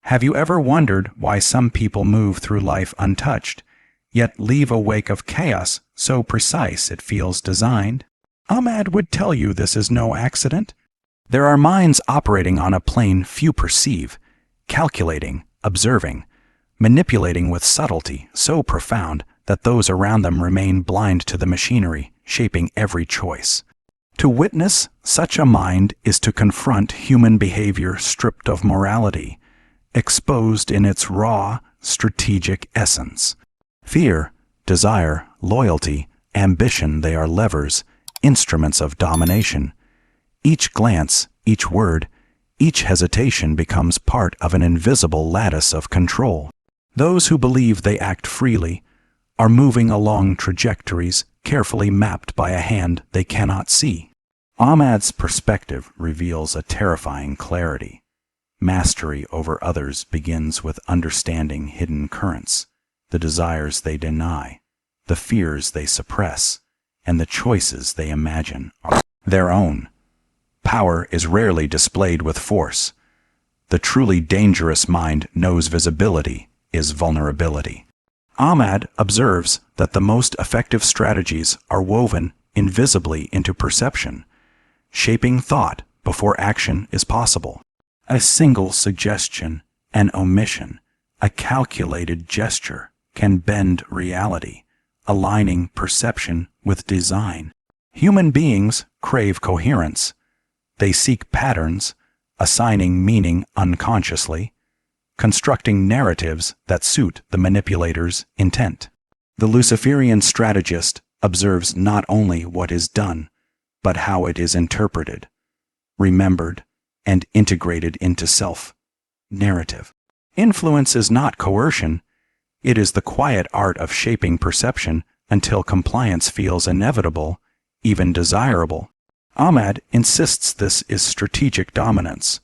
Have you ever wondered why some people move through life untouched, yet leave a wake of chaos so precise it feels designed? Ahmad would tell you this is no accident. There are minds operating on a plane few perceive, calculating, observing, manipulating with subtlety so profound that those around them remain blind to the machinery shaping every choice. To witness such a mind is to confront human behavior stripped of morality, exposed in its raw, strategic essence. Fear, desire, loyalty, ambition, they are levers, instruments of domination. Each glance, each word, each hesitation becomes part of an invisible lattice of control. Those who believe they act freely are moving along trajectories carefully mapped by a hand they cannot see. Ahmad's perspective reveals a terrifying clarity. Mastery over others begins with understanding hidden currents, the desires they deny, the fears they suppress, and the choices they imagine are their own. Power is rarely displayed with force. The truly dangerous mind knows visibility is vulnerability. Ahmad observes that the most effective strategies are woven invisibly into perception, shaping thought before action is possible. A single suggestion, an omission, a calculated gesture can bend reality, aligning perception with design. Human beings crave coherence. They seek patterns, assigning meaning unconsciously, constructing narratives that suit the manipulator's intent. The Luciferian strategist observes not only what is done, but how it is interpreted, remembered, and integrated into self-narrative. Influence is not coercion, it is the quiet art of shaping perception until compliance feels inevitable, even desirable. Ahmad insists this is strategic dominance.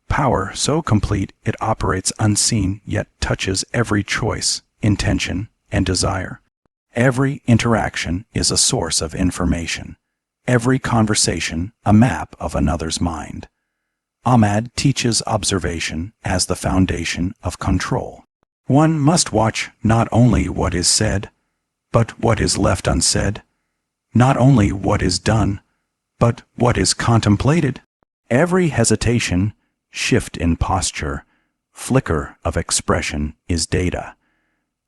Power so complete it operates unseen yet touches every choice, intention, and desire. Every interaction is a source of information. Every conversation a map of another's mind. Ahmad teaches observation as the foundation of control. One must watch not only what is said, but what is left unsaid, not only what is done, but what is contemplated. Every hesitation, shift in posture, flicker of expression is data,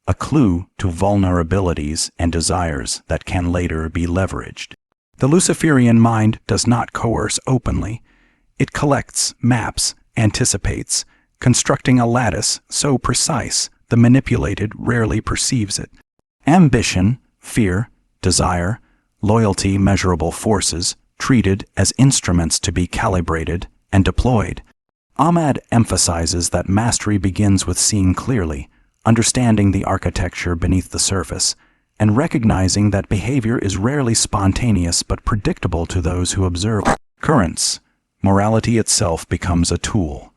a clue to vulnerabilities and desires that can later be leveraged. The Luciferian mind does not coerce openly. It collects, maps, anticipates, constructing a lattice so precise the manipulated rarely perceives it. Ambition, fear, desire, loyalty, measurable forces, treated as instruments to be calibrated and deployed. Ahmad emphasizes that mastery begins with seeing clearly, understanding the architecture beneath the surface, and recognizing that behavior is rarely spontaneous but predictable to those who observe currents. Morality itself becomes a tool.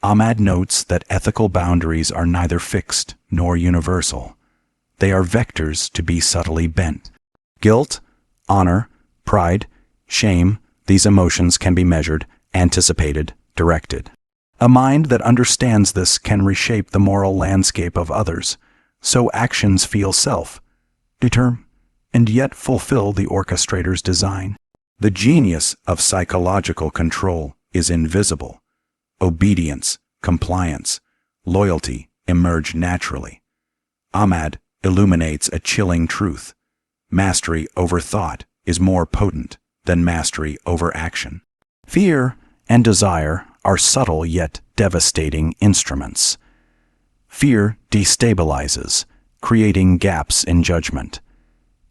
Ahmad notes that ethical boundaries are neither fixed nor universal. They are vectors to be subtly bent. Guilt, honor, pride, shame, these emotions can be measured, anticipated, directed. A mind that understands this can reshape the moral landscape of others, so actions feel self-determined and yet fulfill the orchestrator's design. The genius of psychological control is invisible. Obedience, compliance, loyalty emerge naturally. Ahmad illuminates a chilling truth. Mastery over thought is more potent than mastery over action. Fear and desire are subtle yet devastating instruments. Fear destabilizes, creating gaps in judgment.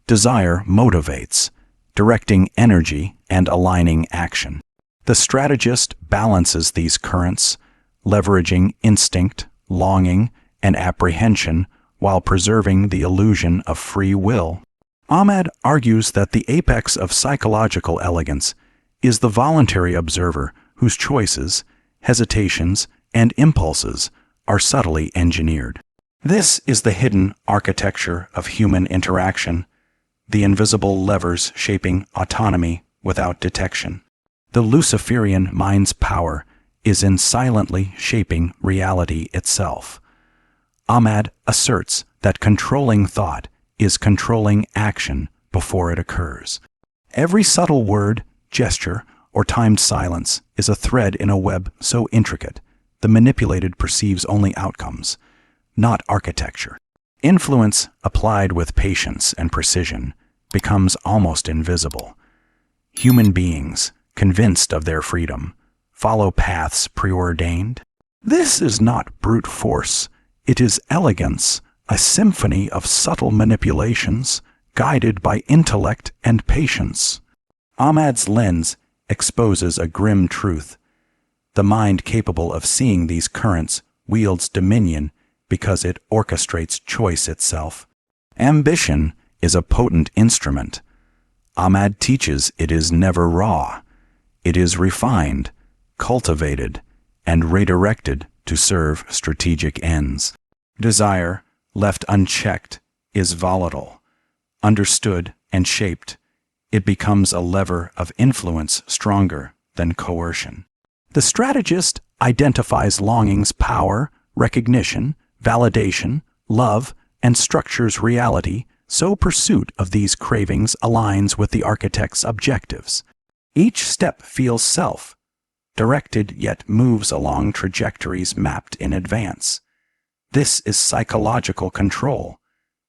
Desire motivates, directing energy and aligning action. The strategist balances these currents, leveraging instinct, longing, and apprehension while preserving the illusion of free will. Ahmad argues that the apex of psychological elegance is the voluntary observer whose choices, hesitations, and impulses are subtly engineered. This is the hidden architecture of human interaction, the invisible levers shaping autonomy without detection. The Luciferian mind's power is in silently shaping reality itself. Ahmad asserts that controlling thought is controlling action before it occurs. Every subtle word, gesture, or timed silence is a thread in a web so intricate the manipulated perceives only outcomes, not architecture. Influence applied with patience and precision becomes almost invisible. Human beings, convinced of their freedom, follow paths preordained. This is not brute force, it is elegance, a symphony of subtle manipulations guided by intellect and patience. Ahmad's lens exposes a grim truth. The mind capable of seeing these currents wields dominion because it orchestrates choice itself. Ambition is a potent instrument. Ahmad teaches it is never raw. It is refined, cultivated, and redirected to serve strategic ends. Desire, left unchecked, is volatile. Understood and shaped, it becomes a lever of influence stronger than coercion. The strategist identifies longing's power, recognition, validation, love, and structures reality so pursuit of these cravings aligns with the architect's objectives. Each step feels self-directed yet moves along trajectories mapped in advance. This is psychological control,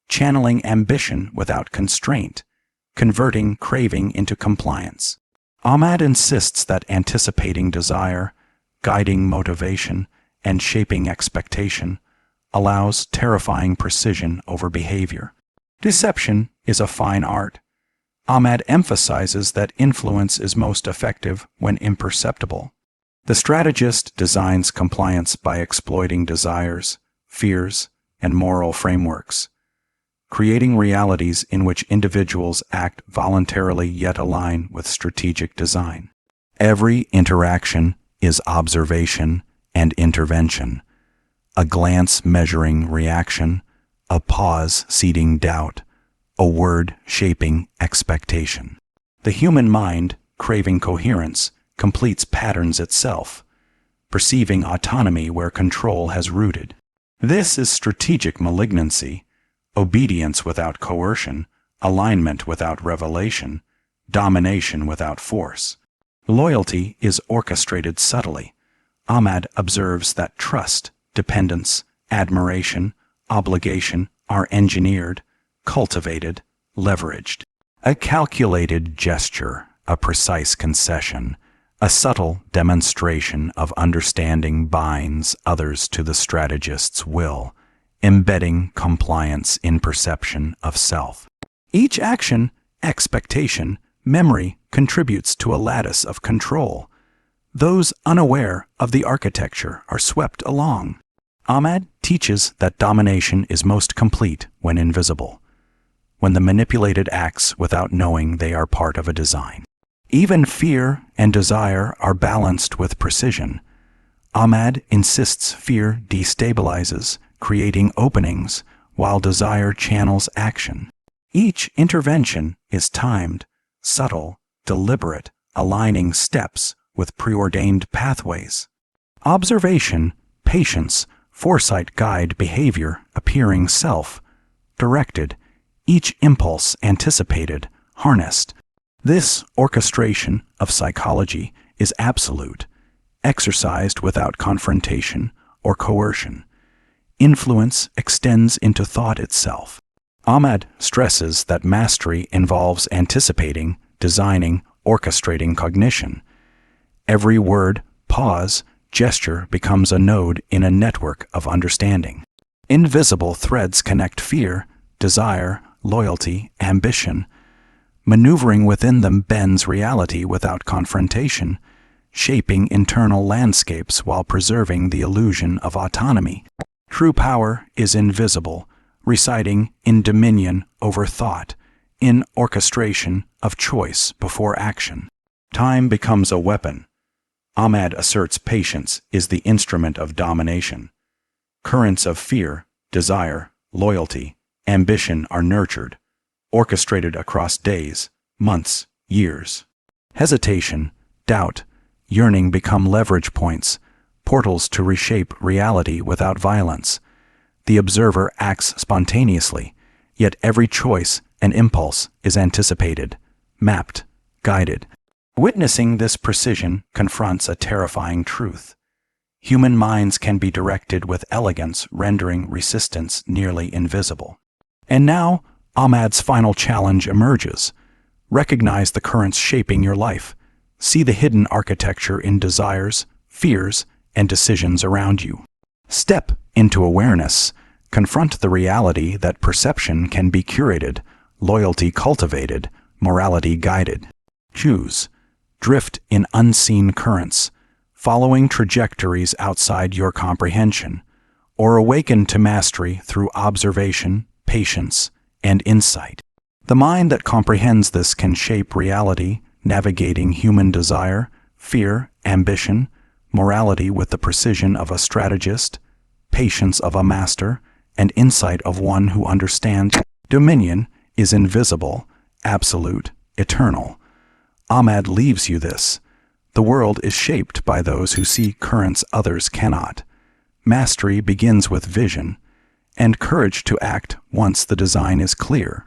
channeling ambition without constraint, converting craving into compliance. Ahmad insists that anticipating desire, guiding motivation, and shaping expectation allows terrifying precision over behavior. Deception is a fine art. Ahmad emphasizes that influence is most effective when imperceptible. The strategist designs compliance by exploiting desires, fears, and moral frameworks, creating realities in which individuals act voluntarily yet align with strategic design. Every interaction is observation and intervention, a glance measuring reaction, a pause seeding doubt, a word shaping expectation. The human mind, craving coherence, completes patterns itself, perceiving autonomy where control has rooted. This is strategic malignancy, obedience without coercion, alignment without revelation, domination without force. Loyalty is orchestrated subtly. Ahmad observes that trust, dependence, admiration, obligation are engineered, cultivated, leveraged. A calculated gesture, a precise concession, a subtle demonstration of understanding binds others to the strategist's will, embedding compliance in perception of self. Each action, expectation, memory contributes to a lattice of control. Those unaware of the architecture are swept along. Ahmad teaches that domination is most complete when invisible, when the manipulated acts without knowing they are part of a design. Even fear and desire are balanced with precision. Ahmad insists fear destabilizes, creating openings, while desire channels action. Each intervention is timed, subtle, deliberate, aligning steps with preordained pathways. Observation, patience, foresight guide behavior appearing self-directed, each impulse anticipated, harnessed. This orchestration of psychology is absolute, exercised without confrontation or coercion. Influence extends into thought itself. Ahmad stresses that mastery involves anticipating, designing, orchestrating cognition. Every word, pause, gesture becomes a node in a network of understanding. Invisible threads connect fear, desire, loyalty, ambition. Maneuvering within them bends reality without confrontation, shaping internal landscapes while preserving the illusion of autonomy. True power is invisible, residing in dominion over thought, in orchestration of choice before action. Time becomes a weapon. Ahmad asserts patience is the instrument of domination. Currents of fear, desire, loyalty, ambition are nurtured, orchestrated across days, months, years. Hesitation, doubt, yearning become leverage points, portals to reshape reality without violence. The observer acts spontaneously, yet every choice and impulse is anticipated, mapped, guided. Witnessing this precision confronts a terrifying truth. Human minds can be directed with elegance, rendering resistance nearly invisible. And now, Ahmad's final challenge emerges. Recognize the currents shaping your life. See the hidden architecture in desires, fears, and decisions around you. Step into awareness. Confront the reality that perception can be curated, loyalty cultivated, morality guided. Choose. Drift in unseen currents, following trajectories outside your comprehension, or awaken to mastery through observation, patience, and insight. The mind that comprehends this can shape reality, navigating human desire, fear, ambition, morality with the precision of a strategist, patience of a master, and insight of one who understands. Dominion is invisible, absolute, eternal. Ahmad leaves you this. The world is shaped by those who see currents others cannot. Mastery begins with vision, and courage to act once the design is clear.